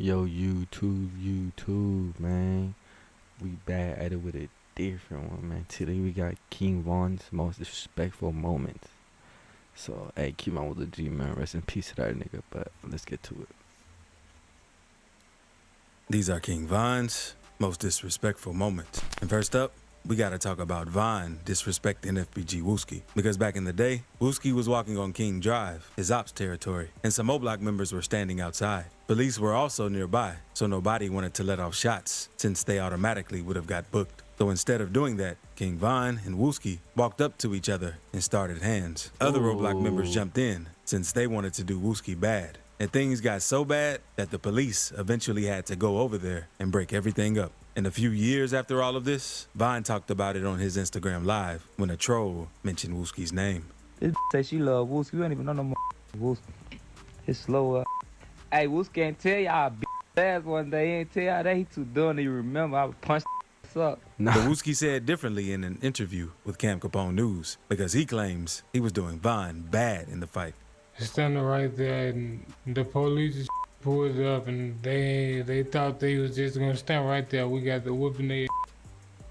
Yo, YouTube, man. We back at it with a different one, man. Today we got King Von's most disrespectful moments. So, hey, King Von was a G, man. Rest in peace to that nigga, but let's get to it. These are King Von's most disrespectful moments. And first up, we gotta talk about Von disrespecting FBG Wooski. Because back in the day, Wooski was walking on King Drive, his ops territory, and some O-Block members were standing outside. Police were also nearby, so nobody wanted to let off shots, since they automatically would have got booked. So instead of doing that, King Von and Wooski walked up to each other and started hands. Other O-Block members jumped in, since they wanted to do Wooski bad. And things got so bad that the police eventually had to go over there and break everything up. And a few years after all of this, Von talked about it on his Instagram Live when a troll mentioned Wooski's name. This say she love Wooski. We don't even know no more Wooski. It's slow. Hey, Wooski ain't tell y'all ass one day. He ain't tell y'all that he too dumb to remember. I would punch up. But Wooski said differently in an interview with Cam Capone News because he claims he was doing Von bad in the fight. Standing right there, and the police just pulled up, and they thought they was just gonna stand right there. We got the whooping their.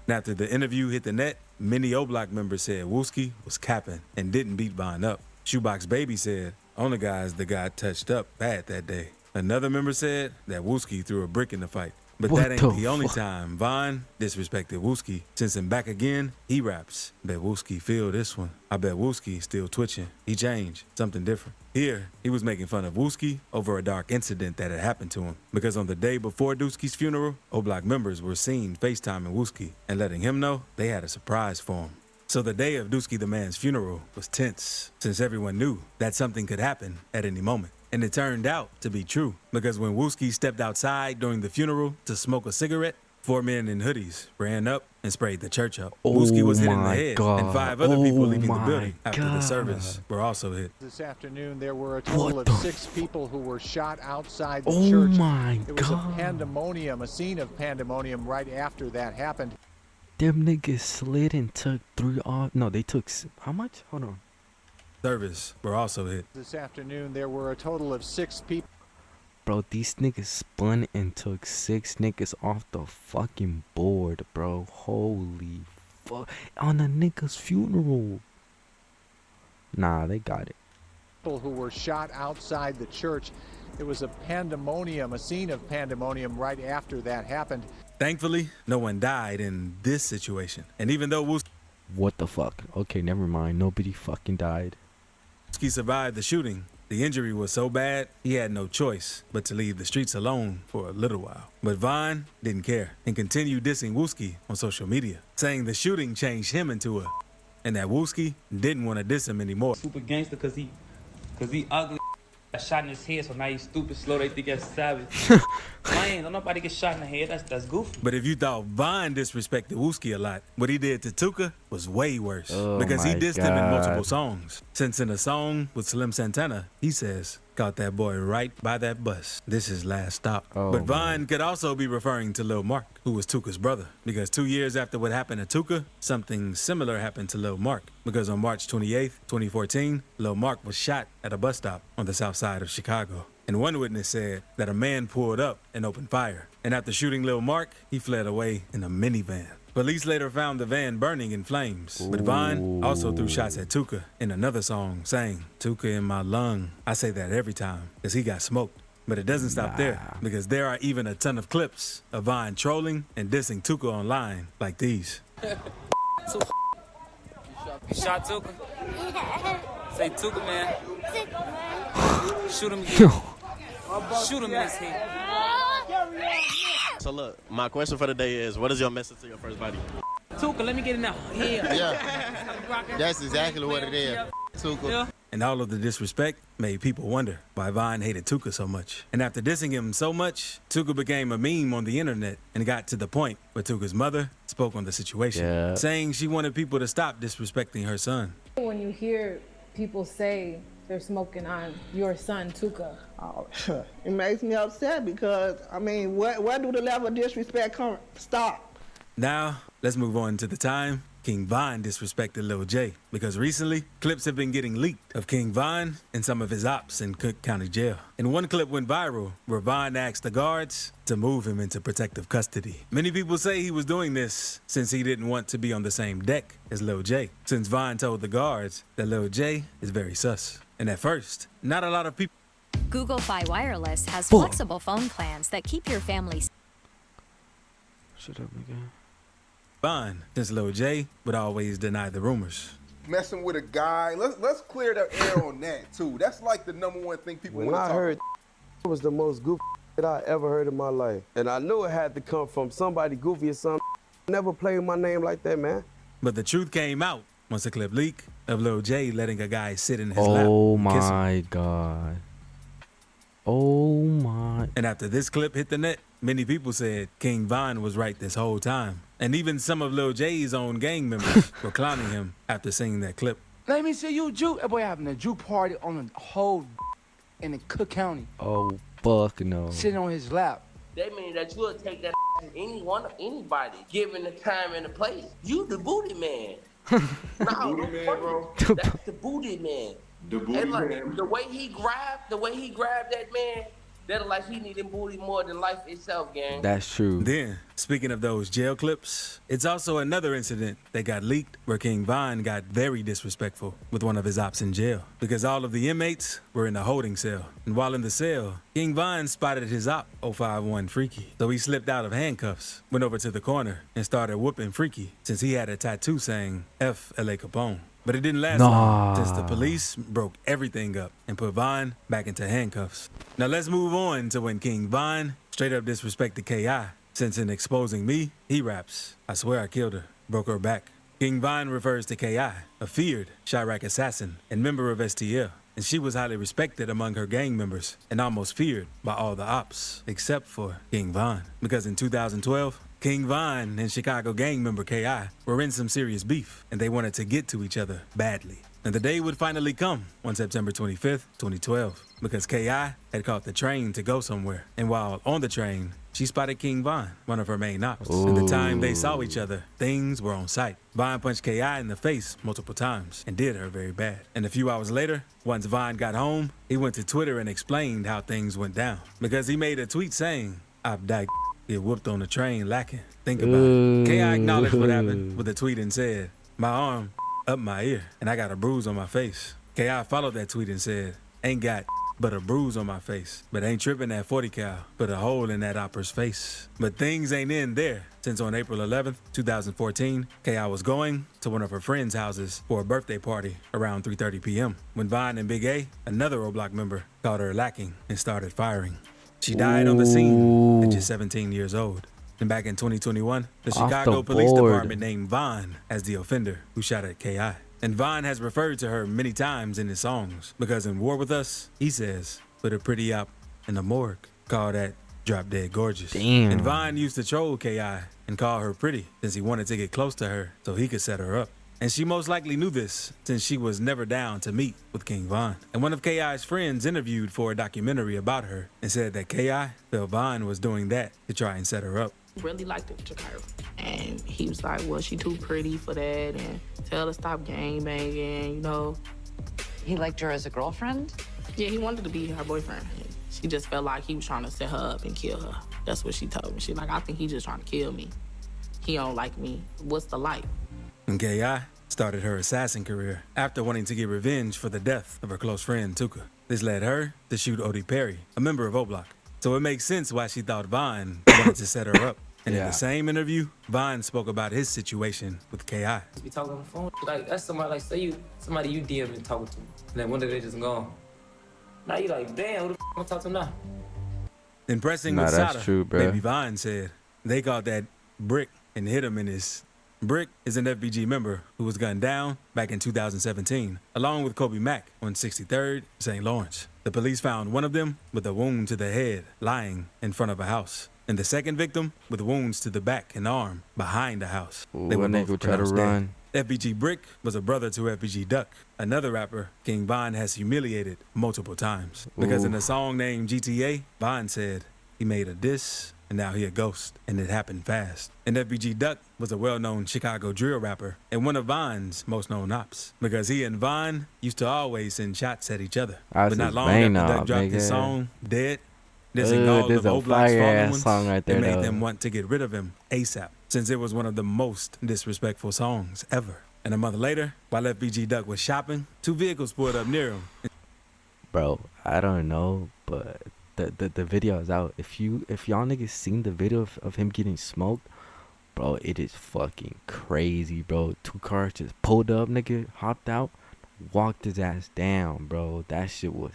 After the interview hit the net, many O-Block members said Wooski was capping and didn't beat Von up. Shoebox Baby said only guys that got touched up bad that day. Another member said that Wooski threw a brick in the fight. But What that ain't the the only fuck? time Von disrespected Wooski. Since him back again, he raps. Bet Wooski feel this one. I bet Wooski still twitching. He changed. Something different. Here, he was making fun of Wooski over a dark incident that had happened to him. Because on the day before Dooski's funeral, O-Block members were seen FaceTiming Wooski and letting him know they had a surprise for him. So the day of Dooski the Man's funeral was tense, since everyone knew that something could happen at any moment. And it turned out to be true, because when Wooski stepped outside during the funeral to smoke a cigarette, 4 men in hoodies ran up and sprayed the church up. Wooski was hit in the my head, God. and 5 other people leaving the my building after the God. service were also hit. This afternoon, there were a total What of the 6 people who were shot outside the Oh church. my It was God. a pandemonium, a scene of pandemonium right after that happened. Them niggas slid and took 3 off. No, they took. How much? Hold on. Service were also hit. This afternoon, there were a total of 6 people. Bro, these niggas spun and took 6 niggas off the fucking board, bro. Holy fuck. On a nigga's funeral. Nah, they got it. Who were shot outside the church. It was a pandemonium, a scene of pandemonium right after that happened. Thankfully, no one died in this situation. And even though Wooski What the fuck? Okay, never mind. Nobody fucking died. survived the shooting, the injury was so bad, he had no choice but to leave the streets alone for a little while. But Von didn't care and continued dissing Wooski on social media, saying the shooting changed him into a, and that Wooski didn't want to diss him anymore. Super gangster cause he ugly. Got shot in his head, so now he's stupid, slow, they think that's savage. Man, don't nobody get shot in the head, that's goofy. But if you thought Von disrespected Wooski a lot, what he did to Tuka was way worse. Oh because he my dissed him in multiple God. songs. Since in a song with Slim Santana, he says, "Caught that boy right by that bus. This is last stop." Oh, but Von could also be referring to Lil Mark, who was Tuka's brother. Because 2 years after what happened to Tuka, something similar happened to Lil Mark. Because on March 28th, 2014, Lil Mark was shot at a bus stop on the south side of Chicago. And one witness said that a man pulled up and opened fire. And after shooting Lil Mark, he fled away in a minivan. Police later found the van burning in flames. But Von also threw shots at Tuka in another song, saying, "Tuka in my lung." I say that every time, because he got smoked. But it doesn't stop there, because there are even a ton of clips of Von trolling and dissing Tuka online like these. You shot Tuka? Say Tuka, man. Shoot him again. Shoot him in his head. So look, my question for the day is, what is your message to your first buddy? Tuka, let me get in there. Yeah. Yeah, that's exactly what it is. Tuka. Yeah. And all of the disrespect made people wonder why Von hated Tuka so much. And after dissing him so much, Tuka became a meme on the internet and got to the point where Tuka's mother spoke on the situation, saying she wanted people to stop disrespecting her son. When you hear people say they're smoking on your son, Tuka. Oh, it makes me upset because, I mean, where do the level of disrespect come? Stop. Now, let's move on to the time King Von disrespected Lil J because recently clips have been getting leaked of King Von and some of his ops in Cook County Jail. And one clip went viral where Von asked the guards to move him into protective custody. Many people say he was doing this since he didn't want to be on the same deck as Lil J, since Von told the guards that Lil J is very sus. And at first, not a lot of people. Google Fi Wireless has flexible phone plans that keep your family. Shut up, nigga. Von, since Lil J would always deny the rumors. Messing with a guy. Let's clear the air on that too. That's like the #1 thing people want When to talk I heard about. it was the most goofy that I ever heard in my life. And I knew it had to come from somebody goofy or something. Never played my name like that, man. But the truth came out once a clip leaked of Lil J letting a guy sit in his lap. Oh and kiss him. my God. Oh my. And after this clip hit the net, many people said King Von was right this whole time. And even some of Lil J's own gang members were clowning him after seeing that clip. Let me see you juke. That boy having a juke party on the whole in the Cook County. Oh fuck no. Sitting on his lap. That means that you'll take that anybody, given the time and the place. You the booty man. No, Booty man, bro. That's the booty man. The booty And like, man. the way he grabbed that man, that like he needed booty more than life itself, gang. That's true. Then, speaking of those jail clips, it's also another incident that got leaked where King Von got very disrespectful with one of his ops in jail because all of the inmates were in a holding cell. And while in the cell, King Von spotted his op 051 Freaky. So he slipped out of handcuffs, went over to the corner, and started whooping Freaky since he had a tattoo saying F L.A. Capone. But it didn't last long since the police broke everything up and put Von back into handcuffs. Now let's move on to when King Von straight up disrespected K.I. Since in exposing me, he raps, I swear I killed her, broke her back. King Von refers to K.I., a feared Chirac assassin and member of STL. And she was highly respected among her gang members and almost feared by all the ops, except for King Von. Because in 2012, King Von and Chicago gang member K.I. were in some serious beef, and they wanted to get to each other badly. And the day would finally come on September 25th, 2012, because K.I. had caught the train to go somewhere. And while on the train, she spotted King Von, one of her main ops. And the time they saw each other, things were on sight. Von punched K.I. in the face multiple times and did her very bad. And a few hours later, once Von got home, he went to Twitter and explained how things went down. Because he made a tweet saying, I've died. Get whooped on the train lacking. Think about it. K.I. acknowledged what happened with a tweet and said, my arm up my ear and I got a bruise on my face. K.I. followed that tweet and said, ain't got but a bruise on my face, but ain't tripping that 40 cal, put a hole in that opera's face. But things ain't in there, since on April 11th, 2014, K.I. was going to one of her friends' houses for a birthday party around 3:30 p.m. when Von and Big A, another O-Block member, caught her lacking and started firing. She died on the scene at just 17 years old. And back in 2021, the Chicago Police Department named Von as the offender who shot at K.I. And Von has referred to her many times in his songs because in War With Us, he says, put a pretty op in the morgue, call that Drop Dead Gorgeous. Damn. And Von used to troll K.I. and call her pretty since he wanted to get close to her so he could set her up. And she most likely knew this since she was never down to meet with King Von. And one of K.I.'s friends interviewed for a documentary about her and said that K.I. felt Von was doing that to try and set her up. Really liked it to her. And he was like, well, she too pretty for that, and tell her to stop gang banging, you know. He liked her as a girlfriend? Yeah, he wanted to be her boyfriend. She just felt like he was trying to set her up and kill her. That's what she told me. She like, I think he just trying to kill me. He don't like me. What's the like? And K.I. started her assassin career after wanting to get revenge for the death of her close friend, Tuka. This led her to shoot Odie Perry, a member of O-Block. So it makes sense why she thought Von wanted to set her up. And in the same interview, Von spoke about his situation with K.I. We talk on the phone, like that's somebody like say somebody you DM and talk to, and then one day they just gone. Now you like, damn, who the f I'm talking to now? Impressing with Sada, Baby Von said they caught that Brick and hit him in his. Brick is an FBG member who was gunned down back in 2017, along with Kobe Mack on 63rd St. Lawrence. The police found one of them with a wound to the head, lying in front of a house, and the second victim with wounds to the back and arm behind the house. They were both try to run. FBG Brick was a brother to FBG Duck, another rapper King Von has humiliated multiple times. Because in a song named GTA, Von said he made a diss and now he a ghost, and it happened fast. And FBG Duck was a well-known Chicago drill rapper and one of Von's most known ops, because he and Von used to always send shots at each other. That's But not his long vein after Duck up, dropped his nigga. song, Dead, dissing all there's of a O Block's fire-ass followings, song right there, it made though. them want to get rid of him ASAP, since it was one of the most disrespectful songs ever. And a month later, while FBG Duck was shopping, 2 vehicles pulled up near him. Bro, I don't know, but the video is out. If y'all niggas seen the video of him getting smoked, bro, it is fucking crazy, bro. 2 cars just pulled up, nigga, hopped out, walked his ass down, bro. That shit was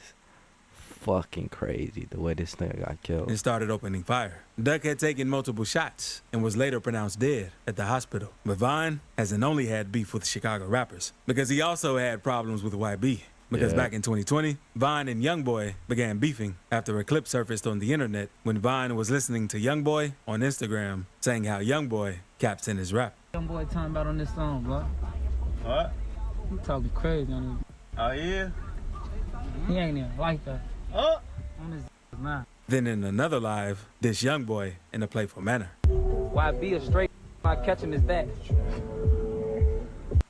fucking crazy, the way this nigga got killed. And started opening fire. Duck had taken multiple shots and was later pronounced dead at the hospital. But Von hasn't only had beef with Chicago rappers, because he also had problems with YB. Because back in 2020, Von and Youngboy began beefing after a clip surfaced on the internet when Von was listening to Youngboy on Instagram saying how Youngboy caps in his rap. Youngboy talking about on this song, bro. What? You talking crazy on this. Oh, yeah? He ain't even like that. Oh! On this man. Then in another live, this Youngboy in a playful manner. YB a straight I catch him is that.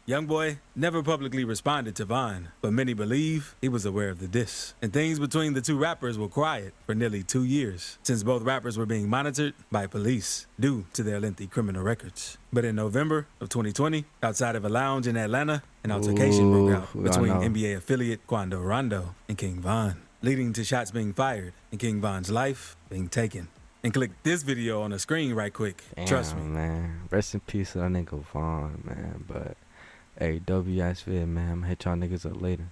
Youngboy never publicly responded to Von, but many believe he was aware of the diss. And things between the 2 rappers were quiet for nearly 2 years, since both rappers were being monitored by police due to their lengthy criminal records. But in November of 2020, outside of a lounge in Atlanta, an altercation broke out between NBA affiliate Quando Rondo and King Von, leading to shots being fired and King Von's life being taken. And click this video on the screen right quick. Trust me. Man. Rest in peace to that nigga Von, man. But hey, WSV, man, I'm gonna hit y'all niggas up later.